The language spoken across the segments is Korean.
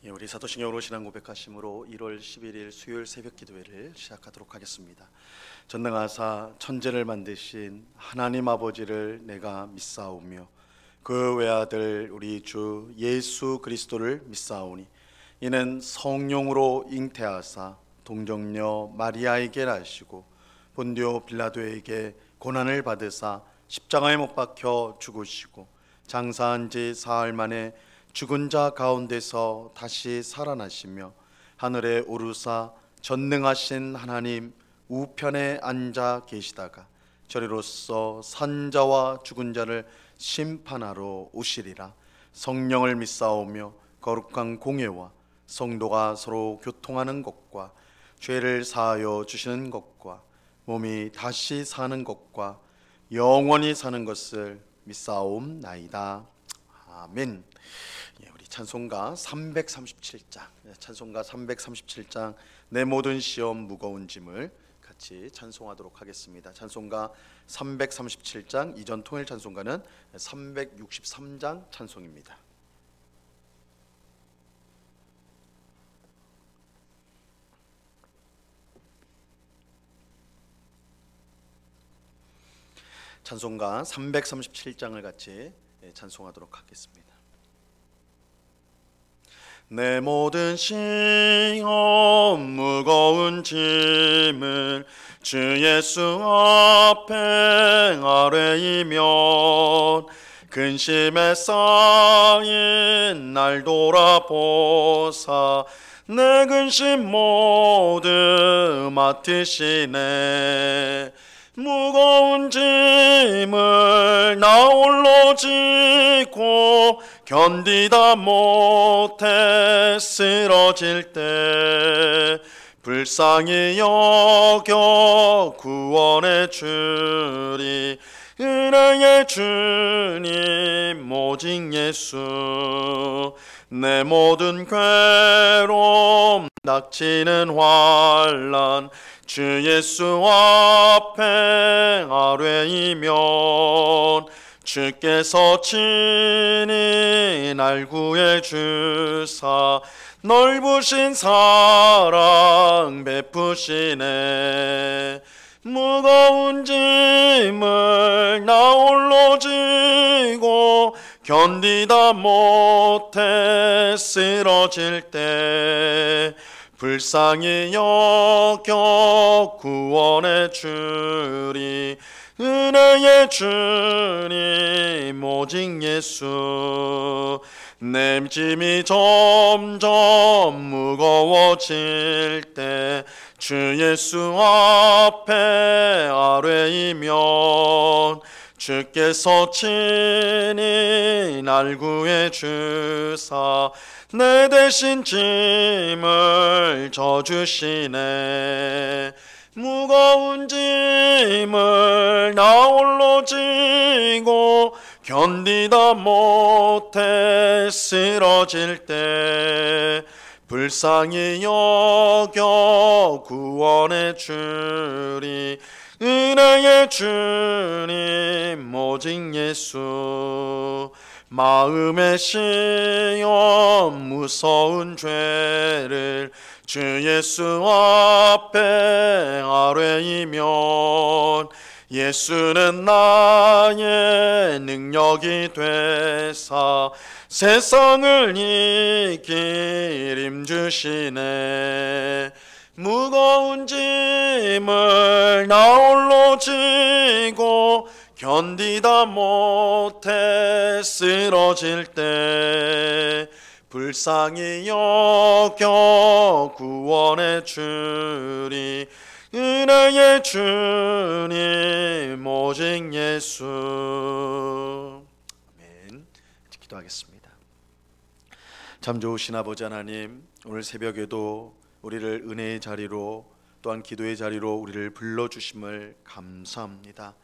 우리 사도신경으로 신앙 고백하심으로 1월 11일 수요일 새벽 기도회를 시작하도록 하겠습니다. 전능하사 천지를 만드신 하나님 아버지를 내가 믿사오며 그 외아들 우리 주 예수 그리스도를 믿사오니 이는 성령으로 잉태하사 동정녀 마리아에게 나시고 본디오 빌라도에게 고난을 받으사 십자가에 못 박혀 죽으시고 장사한 지 사흘 만에 죽은 자 가운데서 다시 살아나시며 하늘에 오르사 전능하신 하나님 우편에 앉아 계시다가 저리로서 산자와 죽은 자를 심판하러 오시리라. 성령을 믿사오며 거룩한 공예와 성도가 서로 교통하는 것과 죄를 사하여 주시는 것과 몸이 다시 사는 것과 영원히 사는 것을 믿사옵나이다. 아멘. 우리 찬송가 337장 내 모든 시험 무거운 짐을 같이 찬송하도록 하겠습니다. 찬송가 337장, 이전 통일 찬송가는 363장 찬송입니다. 찬송가 337장을 같이 찬송하도록 하겠습니다. 내 모든 시험 무거운 짐을 주 예수 앞에 아뢰이면 근심에 쌓인 날 돌아보사 내 근심 모두 맡으시네. 무거운 짐을 나 홀로 지고 견디다 못해 쓰러질 때 불쌍히 여겨 구원해 주리. 은혜의 주님 오직 예수. 내 모든 괴로움 닥치는 환난 주 예수 앞에 아뢰이면 주께서 친히 날 구해 주사 넓으신 사랑 베푸시네. 무거운 짐을 나 홀로 지고 견디다 못해 쓰러질 때 불쌍히 여겨 구원해 주리. 은혜의 주님 오직 예수. 내 짐이 점점 무거워질 때 주 예수 앞에 아뢰이면 주께서 친히 날 구해 주사 내 대신 짐을 져주시네. 무거운 짐을 나 홀로 지고 견디다 못해 쓰러질 때 불쌍히 여겨 구원해 주리. 은혜의 주님 오직 예수. 마음의 시험 무서운 죄를 주 예수 앞에 아뢰이면 예수는 나의 능력이 되사 세상을 이길 힘주시네. 무거운 짐을 나 홀로 지고 견디다 못해 쓰러질 때 불쌍히 여겨 구원해 주리. 은혜의 주님 오직 예수. 아멘. 기도하겠습니다. 참 좋으신 아버지 하나님, 오늘 새벽에도 우리를 은혜의 자리로 또한 기도의 자리로 우리를 불러주심을 감사합니다.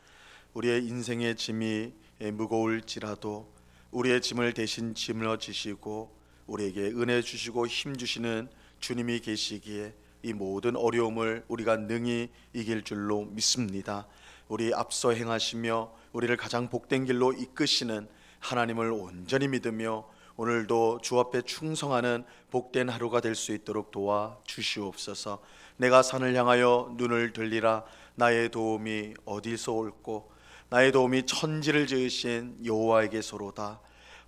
우리의 인생의 짐이 무거울지라도 우리의 짐을 대신 짊어지시고 우리에게 은혜 주시고 힘 주시는 주님이 계시기에 이 모든 어려움을 우리가 능히 이길 줄로 믿습니다. 우리 앞서 행하시며 우리를 가장 복된 길로 이끄시는 하나님을 온전히 믿으며 오늘도 주 앞에 충성하는 복된 하루가 될 수 있도록 도와 주시옵소서. 내가 산을 향하여 눈을 들리라. 나의 도움이 어디서 올꼬? 나의 도움이 천지를 지으신 여호와에게서로다.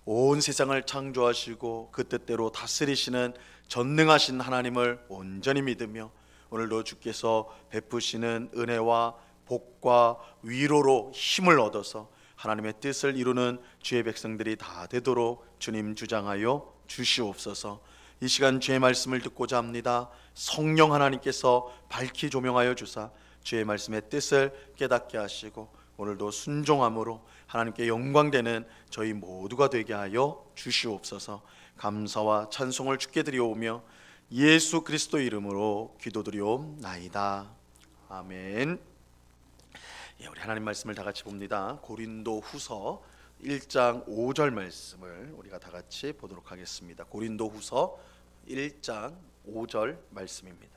온 세상을 창조하시고 그 뜻대로 다스리시는 전능하신 하나님을 온전히 믿으며 오늘도 주께서 베푸시는 은혜와 복과 위로로 힘을 얻어서 하나님의 뜻을 이루는 주의 백성들이 다 되도록 주님 주장하여 주시옵소서. 이 시간 주의 말씀을 듣고자 합니다. 성령 하나님께서 밝히 조명하여 주사 주의 말씀의 뜻을 깨닫게 하시고 오늘도 순종함으로 하나님께 영광되는 저희 모두가 되게 하여 주시옵소서. 감사와 찬송을 주께 드리오며 예수 그리스도 이름으로 기도드리옵나이다. 아멘. 우리 하나님 말씀을 다 같이 봅니다. 고린도 후서 1장 5절 말씀을 우리가 다 같이 보도록 하겠습니다. 고린도 후서 1장 5절 말씀입니다.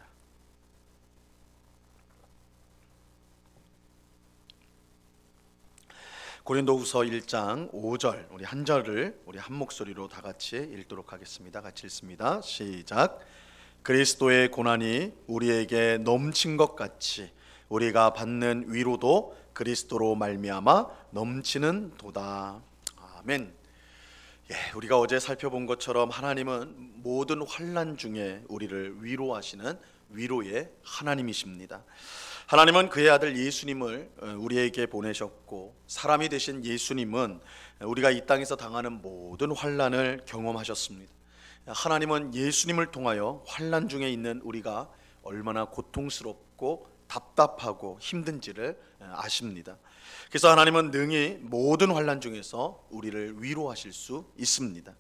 고린도후서 1장 5절 우리 한 절을 우리 한 목소리로 다 같이 읽도록 하겠습니다. 같이 읽습니다. 시작. 그리스도의 고난이 우리에게 넘친 것 같이 우리가 받는 위로도 그리스도로 말미암아 넘치는 도다. 아멘. 우리가 어제 살펴본 것처럼 하나님은 모든 환난 중에 우리를 위로하시는 위로의 하나님이십니다. 하나님은 그의 아들 예수님을 우리에게 보내셨고 사람이 되신 예수님은 우리가 이 땅에서 당하는 모든 환난을 경험하셨습니다. 하나님은 예수님을 통하여 환난 중에 있는 우리가 얼마나 고통스럽고 답답하고 힘든지를 아십니다. 그래서 하나님은 능히 모든 환난 중에서 우리를 위로하실 수 있습니다.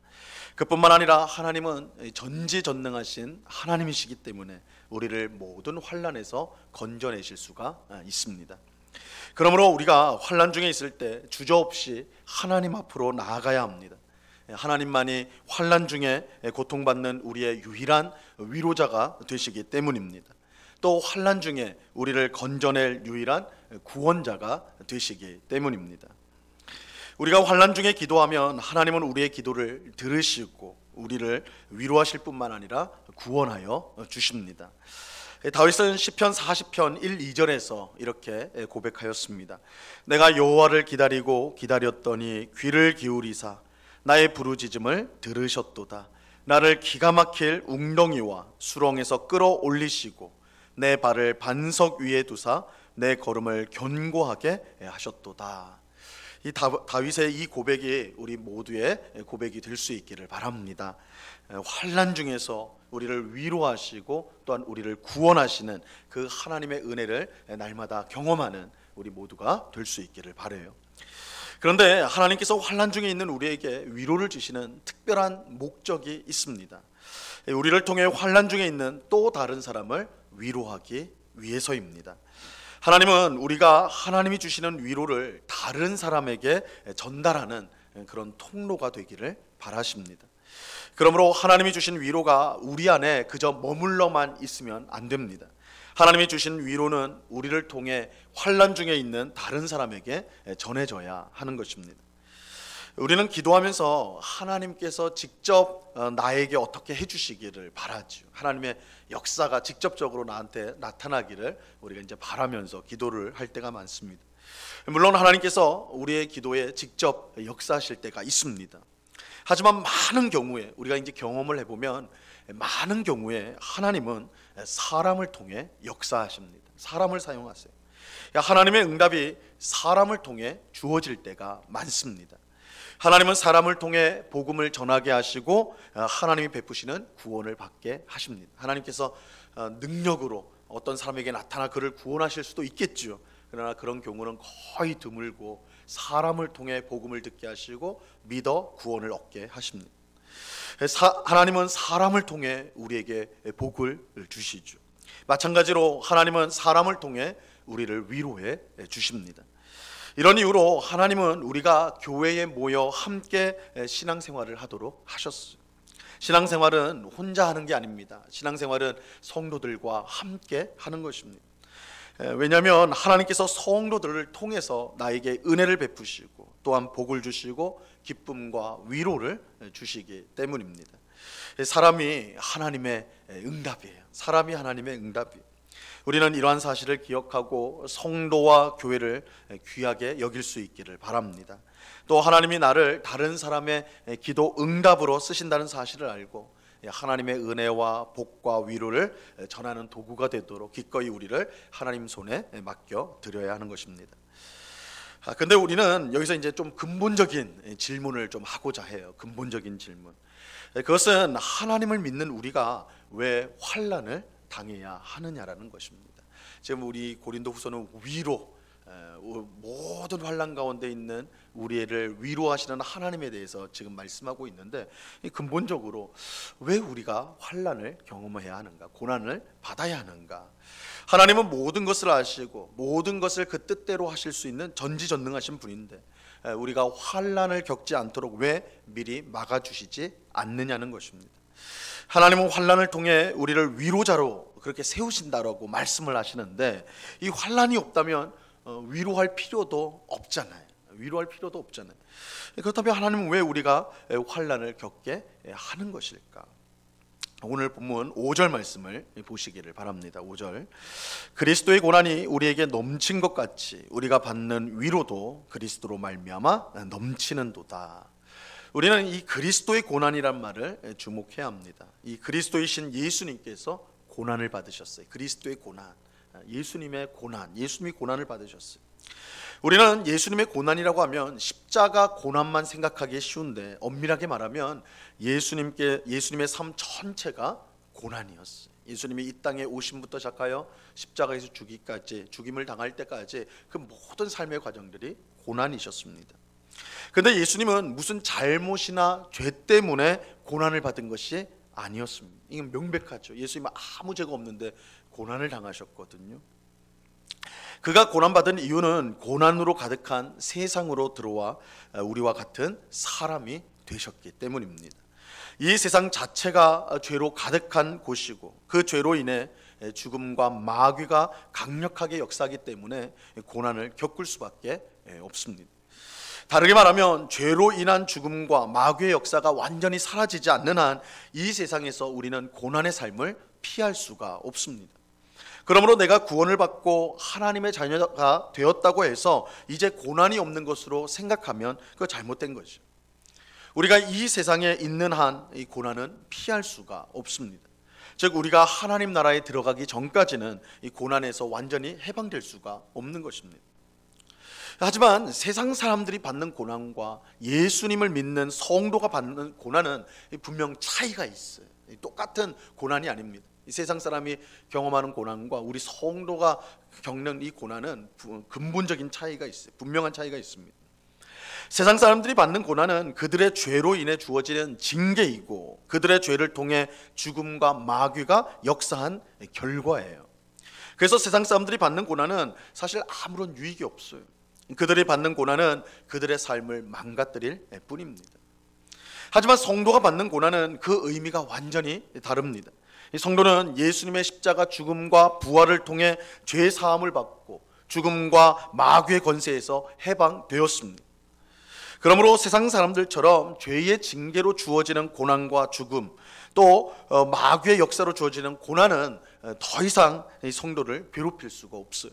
그뿐만 아니라 하나님은 전지전능하신 하나님이시기 때문에 우리를 모든 환난에서 건져내실 수가 있습니다. 그러므로 우리가 환난 중에 있을 때 주저없이 하나님 앞으로 나아가야 합니다. 하나님만이 환난 중에 고통받는 우리의 유일한 위로자가 되시기 때문입니다. 또 환난 중에 우리를 건져낼 유일한 구원자가 되시기 때문입니다. 우리가 환난 중에 기도하면 하나님은 우리의 기도를 들으시고 우리를 위로하실 뿐만 아니라 구원하여 주십니다. 다윗은 시편 40편 1, 2절에서 이렇게 고백하였습니다. 내가 여호와를 기다리고 기다렸더니 귀를 기울이사 나의 부르짖음을 들으셨도다. 나를 기가 막힐 웅덩이와 수렁에서 끌어올리시고 내 발을 반석 위에 두사 내 걸음을 견고하게 하셨도다. 이 다윗의 이 고백이 우리 모두의 고백이 될 수 있기를 바랍니다. 환난 중에서 우리를 위로하시고 또한 우리를 구원하시는 그 하나님의 은혜를 날마다 경험하는 우리 모두가 될 수 있기를 바라요. 그런데 하나님께서 환난 중에 있는 우리에게 위로를 주시는 특별한 목적이 있습니다. 우리를 통해 환난 중에 있는 또 다른 사람을 위로하기 위해서입니다. 하나님은 우리가 하나님이 주시는 위로를 다른 사람에게 전달하는 그런 통로가 되기를 바라십니다. 그러므로 하나님이 주신 위로가 우리 안에 그저 머물러만 있으면 안 됩니다. 하나님이 주신 위로는 우리를 통해 환난 중에 있는 다른 사람에게 전해져야 하는 것입니다. 우리는 기도하면서 하나님께서 직접 나에게 어떻게 해주시기를 바라죠. 하나님의 역사가 직접적으로 나한테 나타나기를 우리가 이제 바라면서 기도를 할 때가 많습니다. 물론 하나님께서 우리의 기도에 직접 역사하실 때가 있습니다. 하지만 많은 경우에 우리가 이제 경험을 해보면 많은 경우에 하나님은 사람을 통해 역사하십니다. 사람을 사용하세요. 하나님의 응답이 사람을 통해 주어질 때가 많습니다. 하나님은 사람을 통해 복음을 전하게 하시고 하나님이 베푸시는 구원을 받게 하십니다. 하나님께서 능력으로 어떤 사람에게 나타나 그를 구원하실 수도 있겠죠. 그러나 그런 경우는 거의 드물고 사람을 통해 복음을 듣게 하시고 믿어 구원을 얻게 하십니다. 하나님은 사람을 통해 우리에게 복을 주시죠. 마찬가지로 하나님은 사람을 통해 우리를 위로해 주십니다. 이런 이유로 하나님은 우리가 교회에 모여 함께 신앙생활을 하도록 하셨어요. 신앙생활은 혼자 하는 게 아닙니다. 신앙생활은 성도들과 함께 하는 것입니다. 왜냐하면 하나님께서 성도들을 통해서 나에게 은혜를 베푸시고 또한 복을 주시고 기쁨과 위로를 주시기 때문입니다. 사람이 하나님의 응답이에요. 사람이 하나님의 응답이에요. 우리는 이러한 사실을 기억하고 성도와 교회를 귀하게 여길 수 있기를 바랍니다. 또 하나님이 나를 다른 사람의 기도 응답으로 쓰신다는 사실을 알고 하나님의 은혜와 복과 위로를 전하는 도구가 되도록 기꺼이 우리를 하나님 손에 맡겨 드려야 하는 것입니다. 근데 우리는 여기서 이제 좀 근본적인 질문을 좀 하고자 해요. 근본적인 질문. 그것은 하나님을 믿는 우리가 왜 환난을 당해야 하느냐라는 것입니다. 지금 우리 고린도후서는 위로, 모든 환난 가운데 있는 우리를 위로하시는 하나님에 대해서 지금 말씀하고 있는데, 근본적으로 왜 우리가 환난을 경험해야 하는가, 고난을 받아야 하는가? 하나님은 모든 것을 아시고 모든 것을 그 뜻대로 하실 수 있는 전지전능하신 분인데 우리가 환난을 겪지 않도록 왜 미리 막아주시지 않느냐는 것입니다. 하나님은 환난을 통해 우리를 위로자로 그렇게 세우신다라고 말씀을 하시는데, 이 환난이 없다면 위로할 필요도 없잖아요. 위로할 필요도 없잖아요. 그렇다면 하나님은 왜 우리가 환난을 겪게 하는 것일까? 오늘 본문 5절 말씀을 보시기를 바랍니다. 5절. 그리스도의 고난이 우리에게 넘친 것 같이 우리가 받는 위로도 그리스도로 말미암아 넘치는도다. 우리는 이 그리스도의 고난이란 말을 주목해야 합니다. 이 그리스도이신 예수님께서 고난을 받으셨어요. 그리스도의 고난, 예수님의 고난, 예수님이 고난을 받으셨어요. 우리는 예수님의 고난이라고 하면 십자가 고난만 생각하기 쉬운데, 엄밀하게 말하면 예수님의 삶 전체가 고난이었어요. 예수님이 이 땅에 오심부터 시작하여 십자가에서 죽임을 당할 때까지 그 모든 삶의 과정들이 고난이셨습니다. 그런데 예수님은 무슨 잘못이나 죄 때문에 고난을 받은 것이 아니었습니다. 이건 명백하죠. 예수님은 아무 죄가 없는데 고난을 당하셨거든요. 그가 고난받은 이유는 고난으로 가득한 세상으로 들어와 우리와 같은 사람이 되셨기 때문입니다. 이 세상 자체가 죄로 가득한 곳이고 그 죄로 인해 죽음과 마귀가 강력하게 역사하기 때문에 고난을 겪을 수밖에 없습니다. 다르게 말하면 죄로 인한 죽음과 마귀의 역사가 완전히 사라지지 않는 한 이 세상에서 우리는 고난의 삶을 피할 수가 없습니다. 그러므로 내가 구원을 받고 하나님의 자녀가 되었다고 해서 이제 고난이 없는 것으로 생각하면 그거 잘못된 거죠. 우리가 이 세상에 있는 한 이 고난은 피할 수가 없습니다. 즉 우리가 하나님 나라에 들어가기 전까지는 이 고난에서 완전히 해방될 수가 없는 것입니다. 하지만 세상 사람들이 받는 고난과 예수님을 믿는 성도가 받는 고난은 분명 차이가 있어요. 똑같은 고난이 아닙니다. 이 세상 사람이 경험하는 고난과 우리 성도가 겪는 이 고난은 근본적인 차이가 있어요. 분명한 차이가 있습니다. 세상 사람들이 받는 고난은 그들의 죄로 인해 주어지는 징계이고 그들의 죄를 통해 죽음과 마귀가 역사한 결과예요. 그래서 세상 사람들이 받는 고난은 사실 아무런 유익이 없어요. 그들이 받는 고난은 그들의 삶을 망가뜨릴 뿐입니다. 하지만 성도가 받는 고난은 그 의미가 완전히 다릅니다. 이 성도는 예수님의 십자가 죽음과 부활을 통해 죄 사함을 받고 죽음과 마귀의 권세에서 해방되었습니다. 그러므로 세상 사람들처럼 죄의 징계로 주어지는 고난과 죽음, 또 마귀의 역사로 주어지는 고난은 더 이상 이 성도를 괴롭힐 수가 없어요.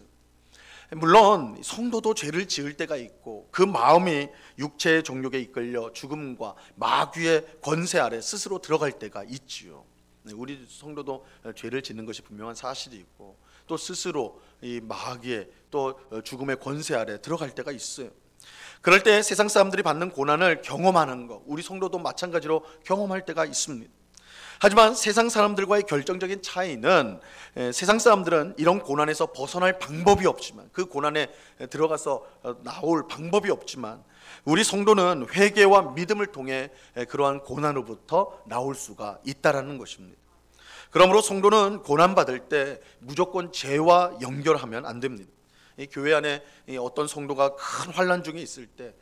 물론 성도도 죄를 지을 때가 있고 그 마음이 육체의 정욕에 이끌려 죽음과 마귀의 권세 아래 스스로 들어갈 때가 있지요. 우리 성도도 죄를 짓는 것이 분명한 사실이 있고 또 스스로 이 마귀의 또 죽음의 권세 아래 들어갈 때가 있어요. 그럴 때 세상 사람들이 받는 고난을 경험하는 것, 우리 성도도 마찬가지로 경험할 때가 있습니다. 하지만 세상 사람들과의 결정적인 차이는 세상 사람들은 이런 고난에서 벗어날 방법이 없지만, 그 고난에 들어가서 나올 방법이 없지만 우리 성도는 회개와 믿음을 통해 그러한 고난으로부터 나올 수가 있다라는 것입니다. 그러므로 성도는 고난받을 때 무조건 죄와 연결하면 안 됩니다. 이 교회 안에 어떤 성도가 큰 환난 중에 있을 때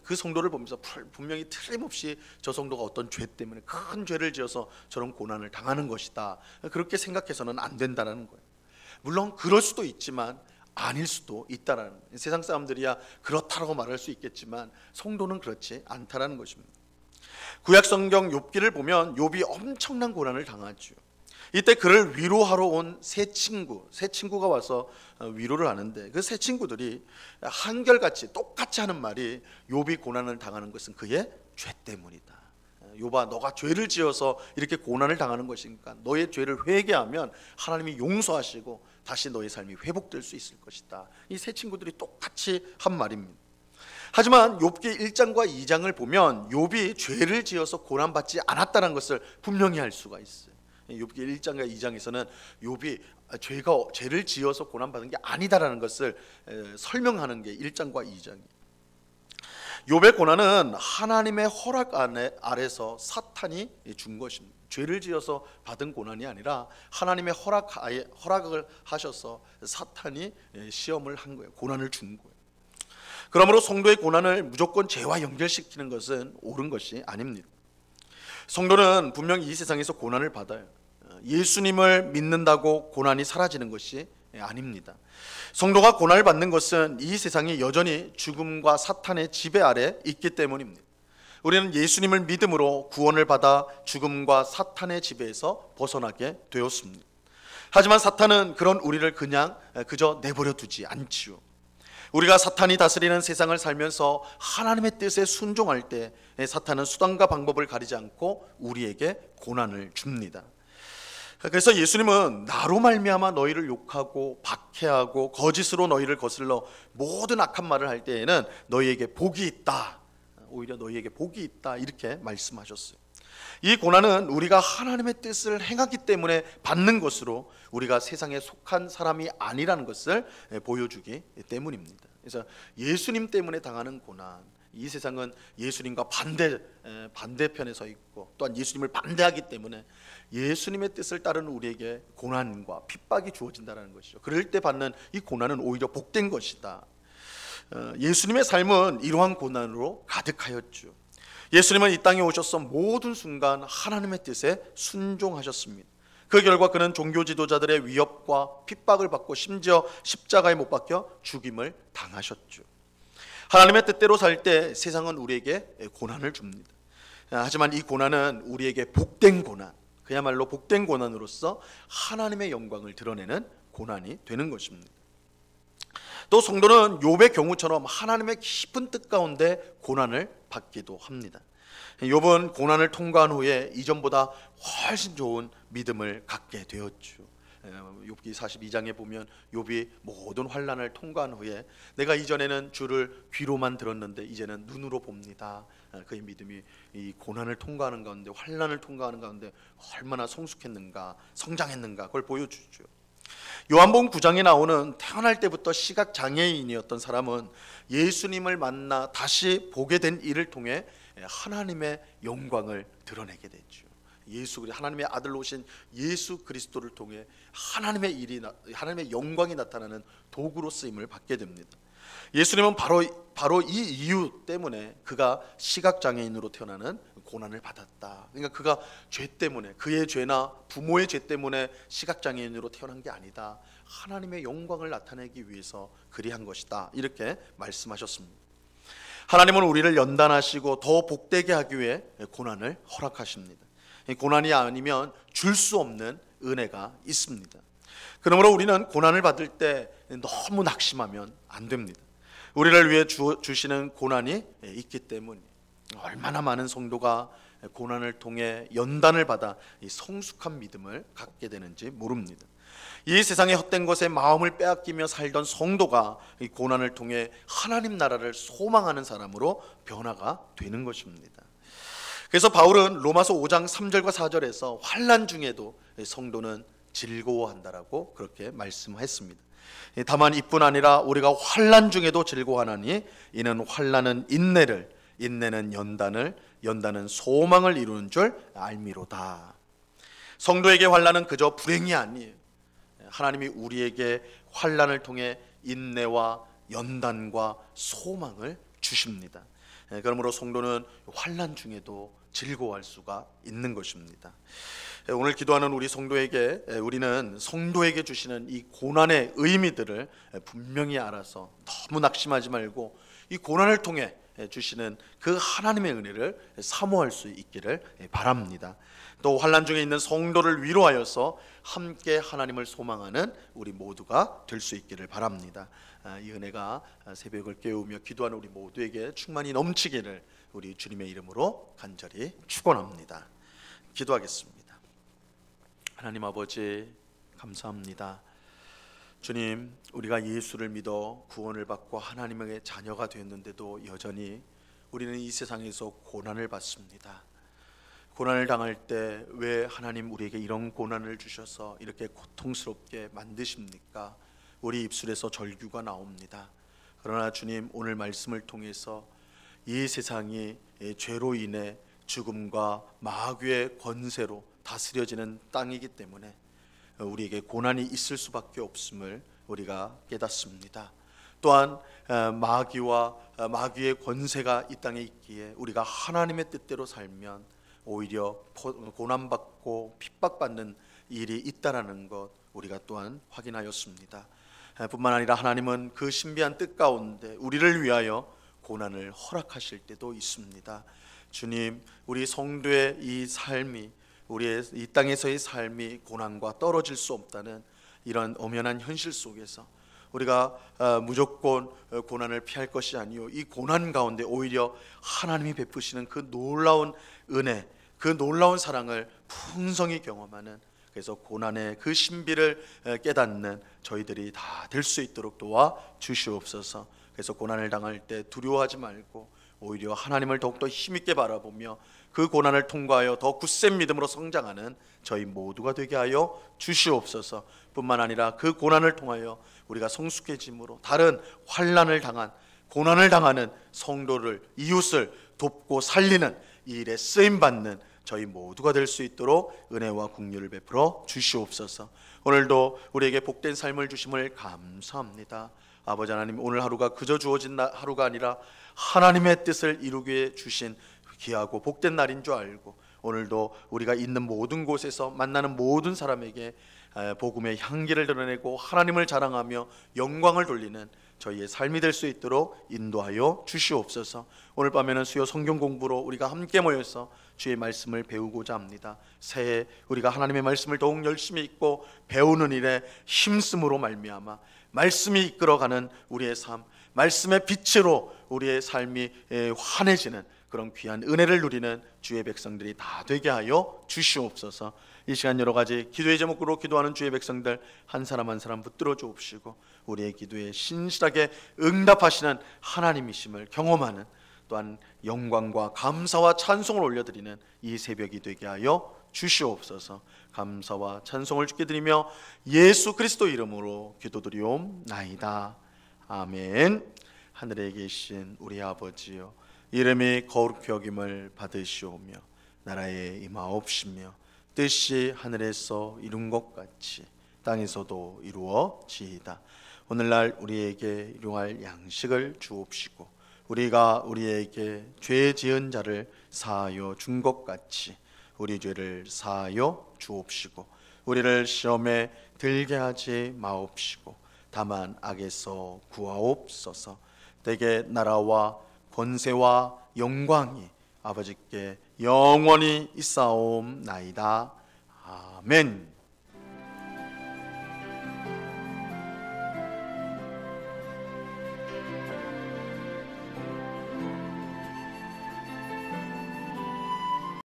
그 성도를 보면서 분명히 틀림없이 저 성도가 어떤 죄 때문에 큰 죄를 지어서 저런 고난을 당하는 것이다, 그렇게 생각해서는 안 된다는 거예요. 물론 그럴 수도 있지만 아닐 수도 있다라는, 세상 사람들이야 그렇다라고 말할 수 있겠지만 성도는 그렇지 않다라는 것입니다. 구약 성경 욥기를 보면 욥이 엄청난 고난을 당하죠. 이때 그를 위로하러 온 세 친구가 와서 위로를 하는데, 그 세 친구들이 한결같이 똑같이 하는 말이, 욥이 고난을 당하는 것은 그의 죄 때문이다. 욥아, 너가 죄를 지어서 이렇게 고난을 당하는 것이니까 너의 죄를 회개하면 하나님이 용서하시고 다시 너의 삶이 회복될 수 있을 것이다. 이 세 친구들이 똑같이 한 말입니다. 하지만 욥기 1장과 2장을 보면 욥이 죄를 지어서 고난받지 않았다는 것을 분명히 알 수가 있어요. 욥기 1장과 2장에서는 욥이 죄를 지어서 고난받은 게 아니다라는 것을 설명하는 게 1장과 2장이에요. 욥의 고난은 하나님의 허락 아래서 사탄이 준 것입니다. 죄를 지어서 받은 고난이 아니라 하나님의 허락을 하셔서 사탄이 시험을 한 거예요. 고난을 준 거예요. 그러므로 성도의 고난을 무조건 죄와 연결시키는 것은 옳은 것이 아닙니다. 성도는 분명히 이 세상에서 고난을 받아요. 예수님을 믿는다고 고난이 사라지는 것이 아닙니다. 성도가 고난을 받는 것은 이 세상이 여전히 죽음과 사탄의 지배 아래 있기 때문입니다. 우리는 예수님을 믿음으로 구원을 받아 죽음과 사탄의 지배에서 벗어나게 되었습니다. 하지만 사탄은 그런 우리를 그저 내버려 두지 않지요. 우리가 사탄이 다스리는 세상을 살면서 하나님의 뜻에 순종할 때 사탄은 수단과 방법을 가리지 않고 우리에게 고난을 줍니다. 그래서 예수님은 나로 말미암아 너희를 욕하고 박해하고 거짓으로 너희를 거슬러 모든 악한 말을 할 때에는 너희에게 복이 있다, 오히려 너희에게 복이 있다, 이렇게 말씀하셨어요. 이 고난은 우리가 하나님의 뜻을 행하기 때문에 받는 것으로 우리가 세상에 속한 사람이 아니라는 것을 보여주기 때문입니다. 그래서 예수님 때문에 당하는 고난, 이 세상은 예수님과 반대편에 서 있고 또한 예수님을 반대하기 때문에 예수님의 뜻을 따르는 우리에게 고난과 핍박이 주어진다는 것이죠. 그럴 때 받는 이 고난은 오히려 복된 것이다. 예수님의 삶은 이러한 고난으로 가득하였죠. 예수님은 이 땅에 오셔서 모든 순간 하나님의 뜻에 순종하셨습니다. 그 결과 그는 종교 지도자들의 위협과 핍박을 받고 심지어 십자가에 못 박혀 죽임을 당하셨죠. 하나님의 뜻대로 살 때 세상은 우리에게 고난을 줍니다. 하지만 이 고난은 우리에게 복된 고난, 그야말로 복된 고난으로서 하나님의 영광을 드러내는 고난이 되는 것입니다. 또 성도는 욥의 경우처럼 하나님의 깊은 뜻 가운데 고난을 받기도 합니다. 욥은 고난을 통과한 후에 이전보다 훨씬 좋은 믿음을 갖게 되었죠. 욥기 42장에 보면 욥이 모든 환난을 통과한 후에 내가 이전에는 주를 귀로만 들었는데 이제는 눈으로 봅니다. 그의 믿음이 이 고난을 통과하는 가운데, 환난을 통과하는 가운데 얼마나 성숙했는가, 성장했는가, 그걸 보여주죠. 요한복음 9장에 나오는 태어날 때부터 시각 장애인이었던 사람은 예수님을 만나 다시 보게 된 일을 통해 하나님의 영광을 드러내게 됐죠. 하나님의 아들로 오신 예수 그리스도를 통해 하나님의 영광이 나타나는 도구로 쓰임을 받게 됩니다. 예수님은 바로 이 이유 때문에 그가 시각장애인으로 태어나는 고난을 받았다. 그러니까 그가 죄 때문에, 그의 죄나 부모의 죄 때문에 시각장애인으로 태어난 게 아니다. 하나님의 영광을 나타내기 위해서 그리한 것이다. 이렇게 말씀하셨습니다. 하나님은 우리를 연단하시고 더 복되게 하기 위해 고난을 허락하십니다. 고난이 아니면 줄 수 없는 은혜가 있습니다. 그러므로 우리는 고난을 받을 때 너무 낙심하면 안 됩니다. 우리를 위해 주시는 고난이 있기 때문에 얼마나 많은 성도가 고난을 통해 연단을 받아 이 성숙한 믿음을 갖게 되는지 모릅니다. 이 세상의 헛된 것에 마음을 빼앗기며 살던 성도가 이 고난을 통해 하나님 나라를 소망하는 사람으로 변화가 되는 것입니다. 그래서 바울은 로마서 5장 3절과 4절에서 환난 중에도 성도는 즐거워한다라고 그렇게 말씀했습니다. 다만 이뿐 아니라 우리가 환난 중에도 즐거워하나니 이는 환난은 인내를, 인내는 연단을, 연단은 소망을 이루는 줄 알미로다. 성도에게 환난은 그저 불행이 아니에요. 하나님이 우리에게 환난을 통해 인내와 연단과 소망을 주십니다. 그러므로 성도는 환난 중에도 즐거워할 수가 있는 것입니다. 오늘 기도하는 우리 성도에게 우리는 성도에게 주시는 이 고난의 의미들을 분명히 알아서 너무 낙심하지 말고 이 고난을 통해 주시는 그 하나님의 은혜를 사모할 수 있기를 바랍니다. 또 환난 중에 있는 성도를 위로하여서 함께 하나님을 소망하는 우리 모두가 될 수 있기를 바랍니다. 이 은혜가 새벽을 깨우며 기도하는 우리 모두에게 충만히 넘치기를 우리 주님의 이름으로 간절히 축원합니다. 기도하겠습니다. 하나님 아버지, 감사합니다. 주님, 우리가 예수를 믿어 구원을 받고 하나님의 자녀가 되었는데도 여전히 우리는 이 세상에서 고난을 받습니다. 고난을 당할 때 왜 하나님 우리에게 이런 고난을 주셔서 이렇게 고통스럽게 만드십니까? 우리 입술에서 절규가 나옵니다. 그러나 주님, 오늘 말씀을 통해서 이 세상이 죄로 인해 죽음과 마귀의 권세로 다스려지는 땅이기 때문에 우리에게 고난이 있을 수밖에 없음을 우리가 깨닫습니다. 또한 마귀와 마귀의 권세가 이 땅에 있기에 우리가 하나님의 뜻대로 살면 오히려 고난받고 핍박받는 일이 있다라는 것 우리가 또한 확인하였습니다. 뿐만 아니라 하나님은 그 신비한 뜻 가운데 우리를 위하여 고난을 허락하실 때도 있습니다. 주님, 우리 성도의 이 삶이, 우리의 이 땅에서의 삶이 고난과 떨어질 수 없다는 이런 엄연한 현실 속에서 우리가 무조건 고난을 피할 것이 아니요, 이 고난 가운데 오히려 하나님이 베푸시는 그 놀라운 은혜, 그 놀라운 사랑을 풍성히 경험하는, 그래서 고난의 그 신비를 깨닫는 저희들이 다 될 수 있도록 도와 주시옵소서. 그래서 고난을 당할 때 두려워하지 말고 오히려 하나님을 더욱더 힘있게 바라보며 그 고난을 통과하여 더 굳센 믿음으로 성장하는 저희 모두가 되게 하여 주시옵소서. 뿐만 아니라 그 고난을 통하여 우리가 성숙해짐으로 다른 환난을 당한, 고난을 당하는 성도를, 이웃을 돕고 살리는 이 일에 쓰임받는 저희 모두가 될 수 있도록 은혜와 긍휼을 베풀어 주시옵소서. 오늘도 우리에게 복된 삶을 주심을 감사합니다. 아버지 하나님, 오늘 하루가 그저 주어진 하루가 아니라 하나님의 뜻을 이루기 위해 주신 귀하고 복된 날인 줄 알고, 오늘도 우리가 있는 모든 곳에서 만나는 모든 사람에게 복음의 향기를 드러내고 하나님을 자랑하며 영광을 돌리는 저희의 삶이 될 수 있도록 인도하여 주시옵소서. 오늘 밤에는 수요 성경 공부로 우리가 함께 모여서 주의 말씀을 배우고자 합니다. 새해 우리가 하나님의 말씀을 더욱 열심히 읽고 배우는 일에 힘쓰므로 말미암아 말씀이 이끌어가는 우리의 삶, 말씀의 빛으로 우리의 삶이 환해지는 그런 귀한 은혜를 누리는 주의 백성들이 다 되게 하여 주시옵소서. 이 시간 여러 가지 기도의 제목으로 기도하는 주의 백성들 한 사람 한 사람 붙들어 주옵시고, 우리의 기도에 신실하게 응답하시는 하나님이심을 경험하는, 또한 영광과 감사와 찬송을 올려드리는 이 새벽이 되게 하여 주시옵소서. 감사와 찬송을 주께 드리며 예수 그리스도 이름으로 기도드리옵나이다. 아멘. 하늘에 계신 우리 아버지여, 이름이 거룩히 여김을 받으시오며 나라에 임하옵시며 뜻이 하늘에서 이룬 것 같이 땅에서도 이루어지이다. 오늘날 우리에게 일용할 양식을 주옵시고, 우리가 우리에게 죄 지은 자를 사하여 준 것 같이 우리 죄를 사하여 주옵시고, 우리를 시험에 들게 하지 마옵시고 다만 악에서 구하옵소서. 대개 나라와 권세와 영광이 아버지께 영원히 있사옵나이다. 아멘.